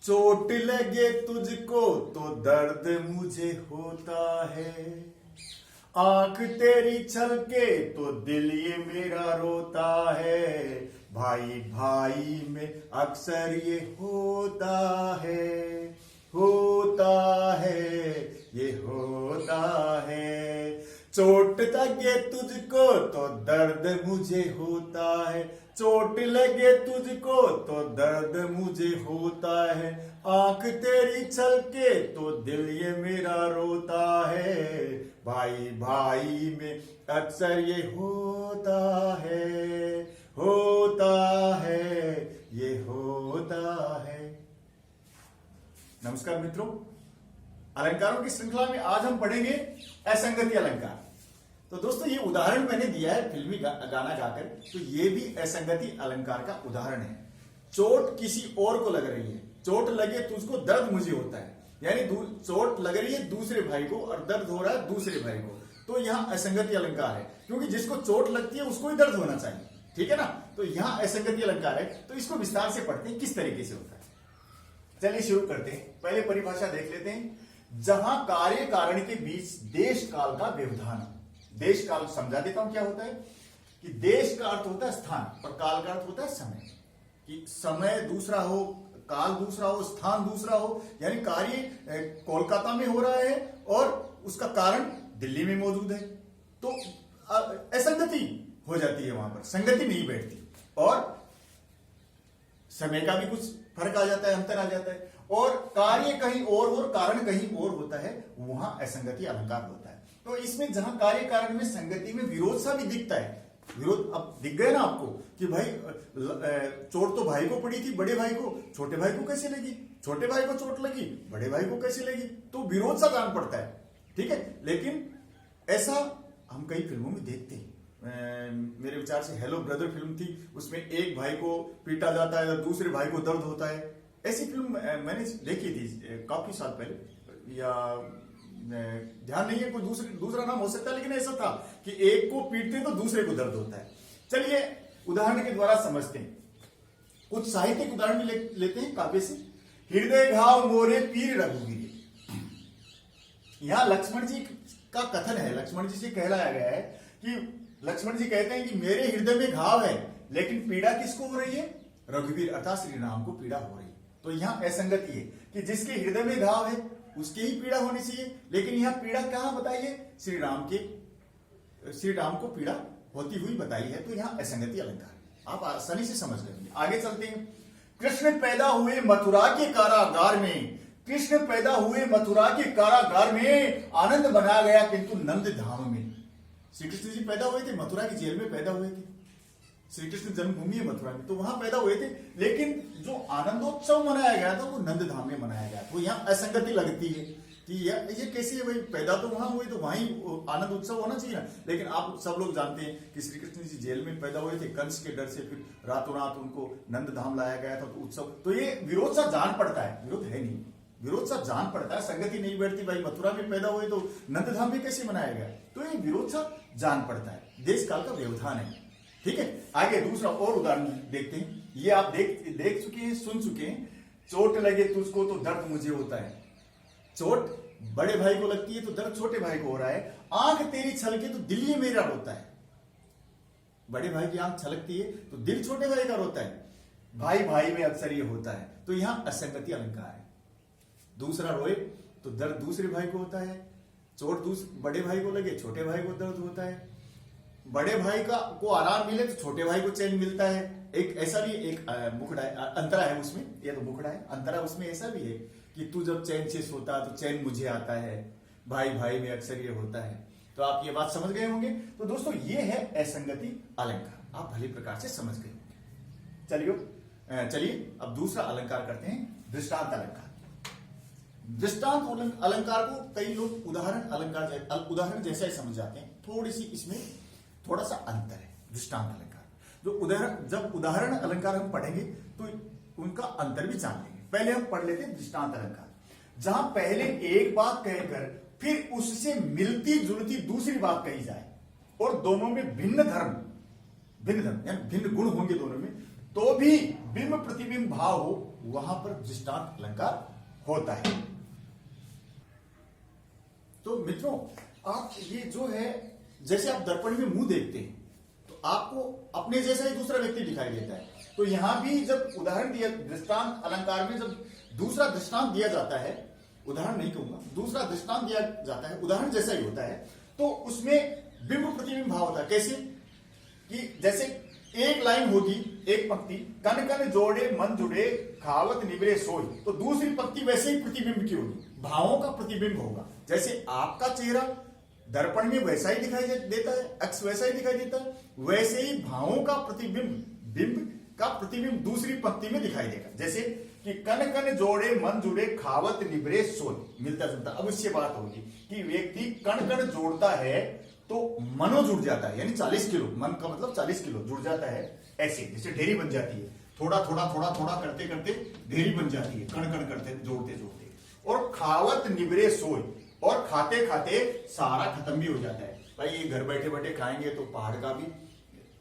चोट लगे तुझको तो दर्द मुझे होता है, आंख तेरी छलके तो दिल ये मेरा रोता है, भाई भाई में अक्सर ये होता है, होता है, ये होता है। चोट लगे तुझको तो दर्द मुझे होता है, चोट लगे तुझको तो दर्द मुझे होता है, आंख तेरी छलके तो दिल ये मेरा रोता है, भाई भाई में अक्सर ये होता है, होता है, ये होता है। नमस्कार मित्रों, अलंकारों की श्रृंखला में आज हम पढ़ेंगे असंगति अलंकार। तो दोस्तों ये उदाहरण मैंने दिया है फिल्मी गाना गाकर, तो ये भी असंगति अलंकार का उदाहरण है। चोट किसी और को लग रही है, चोट लगे तुझको दर्द मुझे होता है, यानी चोट लग रही है दूसरे भाई को और दर्द हो रहा है दूसरे भाई को, तो यहाँ असंगति अलंकार है, क्योंकि जिसको चोट लगती है उसको ही दर्द होना चाहिए, ठीक है ना। तो यहाँ असंगति अलंकार है, तो इसको विस्तार से पढ़ते हैं किस तरीके से होता है। चलिए शुरू करते हैं। पहले परिभाषा देख लेते हैं। जहां कार्य कारण के बीच देश काल का व्यवधान। देश काल समझा देता हूं क्या होता है कि देश का अर्थ होता है स्थान और काल का अर्थ होता है समय, कि समय दूसरा हो, काल दूसरा हो, स्थान दूसरा हो, यानी कार्य कोलकाता में हो रहा है और उसका कारण दिल्ली में मौजूद है, तो असंगति हो जाती है, वहां पर संगति नहीं बैठती और समय का भी कुछ फर्क आ जाता है, अंतर आ जाता है, और कार्य कहीं और कारण कहीं और होता है, वहां असंगति अलंकार होता है। तो इसमें जहां कार्य कारण में संगति में विरोध सा भी दिखता है, विरोध अब दिख गया ना आपको कि भाई चोट तो भाई को पड़ी थी, बड़े भाई को, छोटे भाई को कैसे लगी, छोटे भाई को चोट लगी, बड़े भाई को कैसे लगी, तो विरोध सा जान पड़ता है, ठीक है। लेकिन ऐसा हम कई फिल्मों में देखते हैं। मेरे विचार से हेलो ब्रदर फिल्म थी, उसमें एक भाई को पीटा जाता है, दूसरे भाई को दर्द होता है। ऐसी फिल्म मैंने देखी थी काफी साल पहले, या ध्यान नहीं है, कोई दूसरा नाम हो सकता है, लेकिन ऐसा था कि एक को पीटते तो दूसरे को दर्द होता है। चलिए उदाहरण के द्वारा समझते हैं, कुछ साहित्यिक उदाहरण भी लेते हैं काव्य से। हृदय घाव मोरे पीर रघुवीर, यहां लक्ष्मण जी का कथन है, लक्ष्मण जी से कहलाया गया है कि लक्ष्मण जी कहते हैं कि मेरे हृदय में घाव है, लेकिन पीड़ा किसको हो रही है, रघुवीर अर्थात श्री राम को पीड़ा हो रही है। तो यहाँ असंगति है कि जिसके हृदय में घाव है उसकी ही पीड़ा होनी चाहिए, लेकिन यहाँ पीड़ा कहां बताई है, श्री राम को पीड़ा होती हुई बताई है, तो यहाँ असंगति अलंकार आप आसानी से समझ गए। आगे चलते हैं। कृष्ण पैदा हुए मथुरा के कारागार में, कृष्ण पैदा हुए मथुरा के कारागार में, आनंद बना गया किंतु नंद धाम में। श्री कृष्ण जी पैदा हुए थे, मथुरा की जेल में पैदा हुए थे, श्री कृष्ण जन्मभूमि है मथुरा में, तो वहां पैदा हुए थे, लेकिन जो आनंदोत्सव मनाया गया था वो नंद धाम में मनाया गया। तो यहाँ असंगति लगती है कि ये कैसे है भाई, पैदा तो वहां हुए तो वहीं आनंद उत्सव होना चाहिए ना। लेकिन आप सब लोग जानते हैं कि श्री कृष्ण जी जेल में पैदा हुए थे, कंस के डर से फिर रातों रात उनको नंद धाम लाया गया था, तो उत्सव, तो ये विरोध सा जान पड़ता है, विरोध है नहीं, विरोध सा जान पड़ता है, संगति नहीं बैठती, भाई मथुरा में पैदा हुए तो नंदधाम में कैसे मनाया गया, तो ये विरोध सा जान पड़ता है, देश काल का व्यवधान है, ठीक है। आगे दूसरा और उदाहरण देखते हैं, ये आप देख चुके हैं, सुन चुके हैं। चोट लगे तुझको तो दर्द मुझे होता है, चोट बड़े भाई को लगती है तो दर्द छोटे भाई को हो रहा है, आंख तेरी छलके तो दिल ये मेरा रोता है, बड़े भाई की आंख छलकती है तो दिल छोटे भाई का रोता है, भाई भाई में अक्सर ये होता है, तो यहां असंगति अलंकार है। दूसरा रोए तो दर्द दूसरे भाई को होता है, चोट बड़े भाई को लगे छोटे भाई को दर्द होता है, बड़े भाई को आराम मिले तो छोटे भाई को चैन मिलता है। एक ऐसा भी एक मुखड़ा है, अंतरा है उसमें, ये तो मुखड़ा है, अंतरा उसमें ऐसा भी है कि तू जब चैन से सोता तो चैन मुझे आता है, भाई भाई में अक्सर ये होता है। तो आप ये बात समझ गए होंगे। तो दोस्तों ये है असंगति अलंकार, आप भली प्रकार से समझ गए। चलिए अब दूसरा अलंकार करते हैं, दृष्टांत अलंकार। दृष्टांत अलंकार को कई लोग उदाहरण जैसा ही समझ जाते हैं, थोड़ी सी इसमें थोड़ा सा अंतर है। दृष्टांत अलंकार जब उदाहरण अलंकार हम पढ़ेंगे तो उनका अंतर भी जान लेंगे। पहले हम पढ़ लेते हैं दृष्टांत अलंकार, जहां पहले एक बात कहकर फिर उससे मिलती जुलती दूसरी बात कही जाए और दोनों में भिन्न धर्म यानी भिन्न गुण होंगे दोनों में, तो भी बिंब प्रतिबिंब भाव हो वहां पर दृष्टांत अलंकार होता है। तो मित्रों, आप ये जो है, जैसे आप दर्पण में मुंह देखते हैं तो आपको अपने जैसा ही दूसरा व्यक्ति दिखाई देता है। तो यहां भी जब उदाहरण दिया, दृष्टांत अलंकार में जब दूसरा दृष्टांत दिया जाता है, उदाहरण नहीं कहूंगा, दूसरा दृष्टांत दिया जाता है, उदाहरण जैसा ही होता है, तो उसमें बिंब प्रतिबिंब भाव होता है। कैसे कि जैसे एक लाइन होगी, एक पंक्ति, कन कन जोड़े मन जुड़े खावत निबरे सोई, तो दूसरी पंक्ति वैसे ही प्रतिबिंब की होगी, भावों का प्रतिबिंब होगा। जैसे आपका चेहरा दर्पण में वैसा ही दिखाई देता है, अक्स वैसा ही दिखाई देता है, वैसे ही भावों का प्रतिबिंब, बिंब का प्रतिबिंब दूसरी पंक्ति में दिखाई देगा। जैसे कि कन कन जोड़े मन जुड़े खावत निबरे सोई, मिलता जुलता। अब इससे बात होगी कि व्यक्ति कण कण जोड़ता है तो मनो जुड़ जाता है, यानी 40 किलो, मन का मतलब 40 किलो जुड़ जाता है। ऐसे जैसे ढेरी बन जाती है, थोड़ा थोड़ा थोड़ा थोड़ा करते करते ढेरी बन जाती है, कण कण करते जोड़ते जोड़ते। और खावत निबरे सोई, और खाते खाते सारा खत्म भी हो जाता है। भाई ये घर बैठे बैठे खाएंगे तो पहाड़ का भी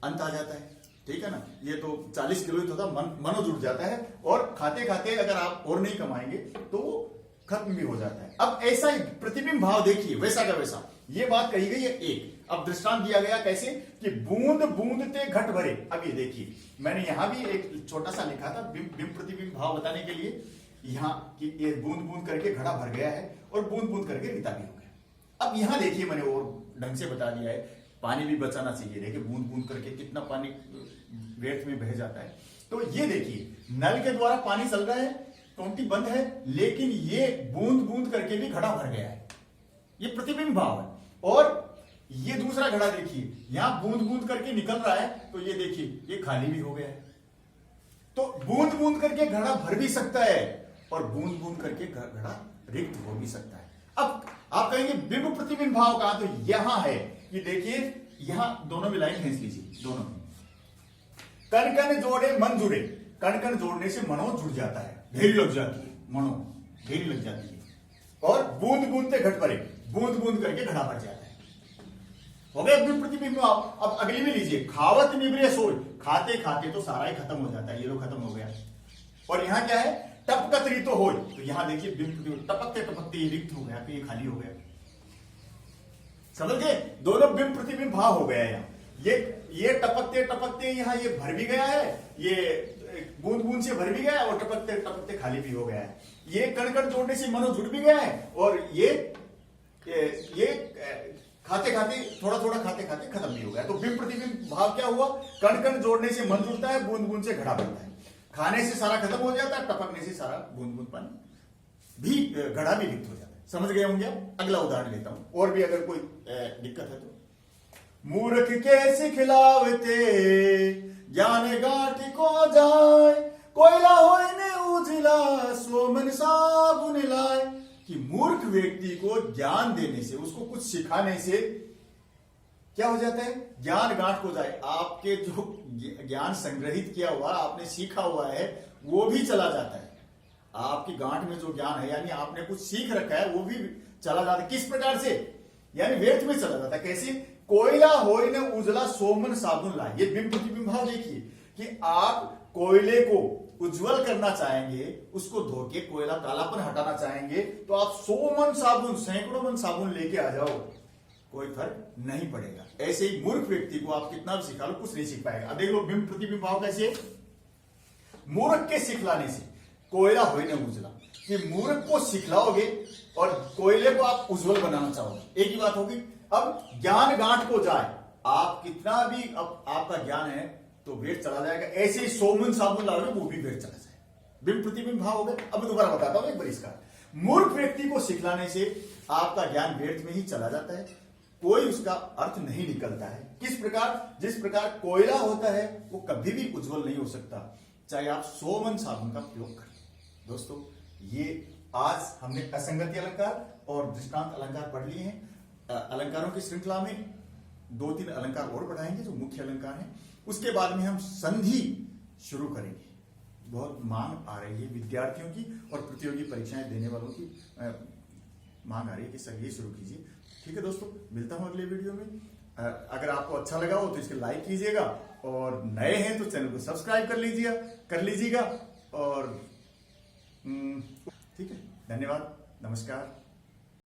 अंत आ जाता है, ठीक है ना। ये तो 40 किलो ही तो था, मनो जुड़ जाता है, और खाते खाते अगर आप और नहीं कमाएंगे तो वो खत्म भी हो जाता है। अब ऐसा ही प्रतिबिंब भाव देखिए, वैसा का वैसा ये बात कही गई है एक। अब दृष्टांत दिया गया कैसे कि बूंद बूंद ते घट भरे। अब ये देखिए, मैंने यहां भी एक छोटा सा लिखा था बिंब प्रतिबिंब भाव बताने के लिए, यहां कि ये बूंद बूंद करके घड़ा भर गया है और बूंद बूंद करके रीता भी हो गया। अब यहां देखिए, मैंने और ढंग से बता दिया है, पानी भी बचाना चाहिए। देखिए बूंद बूंद करके कितना पानी व्यर्थ में बह जाता है। तो ये देखिए, नल के द्वारा पानी चल रहा है, टोंटी बंद है, लेकिन ये बूंद बूंद करके भी घड़ा भर गया है, ये प्रतिबिंब भाव है। और ये दूसरा घड़ा देखिए, यहां बूंद बूंद करके निकल रहा है, तो ये देखिए ये खाली भी हो गया है। तो बूंद बूंद करके घड़ा भर भी सकता है और बूंद बूंद करके घड़ा रिक्त हो भी सकता है। अब आप कहेंगे बिंब प्रतिबिंब भाव कहां, तो यहां है कि देखिए, यहां दोनों में लाइन खींच लीजिए, दोनों में कण कण जोड़े मन जुड़े, कण कण जोड़ने से मनो जुड़ जाता है, ढेरी लग जाती है, मनो ढेरी लग जाती है। और बूंद बूंद से घट भरे, बूंद बूंद करके घड़ा भर जाता है। हो गया बिंब प्रतिबिंब भाव। अब अगली में लीजिए, खावत निबरे सोई, खाते खाते तो सारा ही खत्म हो जाता है, ये तो खत्म हो गया। और यहां क्या है, टपकत रीतो हो, तो यहां देखिए बिंब प्रतिबिंब, टपकते टपकते ये रिक्त हो गया, ये खाली हो गया। समझ गए, दोनों बिंब प्रतिबिंब भाव हो गया। यहाँ ये टपकते टपकते यहाँ ये भर भी गया है, ये बूंद बूंद से भर भी गया है, और टपकते टपकते खाली भी हो गया है। ये कण कण जोड़ने से मनो जुड़ भी गया है, और ये खाते खाते थोड़ा थोड़ा खाते खाते खत्म भी हो गया। तो बिंब प्रतिबिंब भाव क्या हुआ, कण कण जोड़ने से मन जुड़ता है, बूंद बूंद से घड़ा बनता है, खाने से सारा खत्म हो जाता है, टपकने से सारा बूंद बूंद पानी भी, घड़ा भी रिक्त हो जाता है। समझ गए होंगे आप। अगला उदाहरण लेता हूं, और भी अगर कोई दिक्कत है तो। मूर्ख के सिखलावते ज्ञान गांठ को जाए, कोयला होए ने उजला सो मन साबुन लाए। कि मूर्ख व्यक्ति को ज्ञान देने से, उसको कुछ सिखाने से क्या हो जाता है, ज्ञान गांठ को जाए। आपके जो ज्ञान संग्रहित किया हुआ, आपने सीखा हुआ है, वो भी चला जाता है। आपकी गांठ में जो ज्ञान है, यानी आपने कुछ सीख रखा है, वो भी चला जाता है। किस प्रकार से, यानी व्यर्थ में चला जाता है। कैसे, कोयला होए न उजला सोमन साबुन लाए। ये बिंब प्रतिबिंब भाव देखिए कि आप कोयले को उज्जवल करना चाहेंगे, उसको धो के कोयला कालापन हटाना चाहेंगे, तो आप 100 मन साबुन, सैकड़ों मन साबुन लेके आ जाओ, कोई फर्क नहीं पड़ेगा। ऐसे ही मूर्ख व्यक्ति को आप कितना भी सिखा लो, कुछ नहीं सीख पाएगा। अब देख लो बिंब प्रतिबिंब भाव कैसे, मूर्ख के सिखलाने से कोयला होए न उजला, कि मूर्ख को सिखलाओगे और कोयले को आप उज्जवल बनाना चाहोगे, एक ही बात होगी। अब ज्ञान गांठ को जाए, आप कितना भी अब आपका ज्ञान है तो व्यर्थ चला जाएगा। ऐसे ही 100 मन साबुन लाओगे, वो भी व्यर्थ चला जाएगा। बिंब प्रतिबिंब भाव हो गया। अब मैं दोबारा बताता हूं एक बार इसका। मूर्ख व्यक्ति को सिखलाने से आपका ज्ञान व्यर्थ में ही चला जाता है, कोई उसका अर्थ नहीं निकलता है। किस प्रकार, जिस प्रकार कोयला होता है वो कभी भी उज्जवल नहीं हो सकता, चाहे आप 100 मन साबुन का प्रयोग करें। दोस्तों, ये आज हमने असंगति अलंकार और दृष्टांत अलंकार पढ़ लिए हैं। अलंकारों की श्रृंखला में 2-3 अलंकार और पढ़ाएंगे जो मुख्य अलंकार हैं। उसके बाद में हम संधि शुरू करेंगे। बहुत मांग आ रही है विद्यार्थियों की और प्रतियोगी परीक्षाएं देने वालों की मांग आ रही है कि सर ये शुरू कीजिए। ठीक है दोस्तों, मिलता हूं अगले वीडियो में। अगर आपको अच्छा लगा हो तो इसके लाइक कीजिएगा और नए हैं तो चैनल को सब्सक्राइब कर लीजिएगा और ठीक है, धन्यवाद, नमस्कार।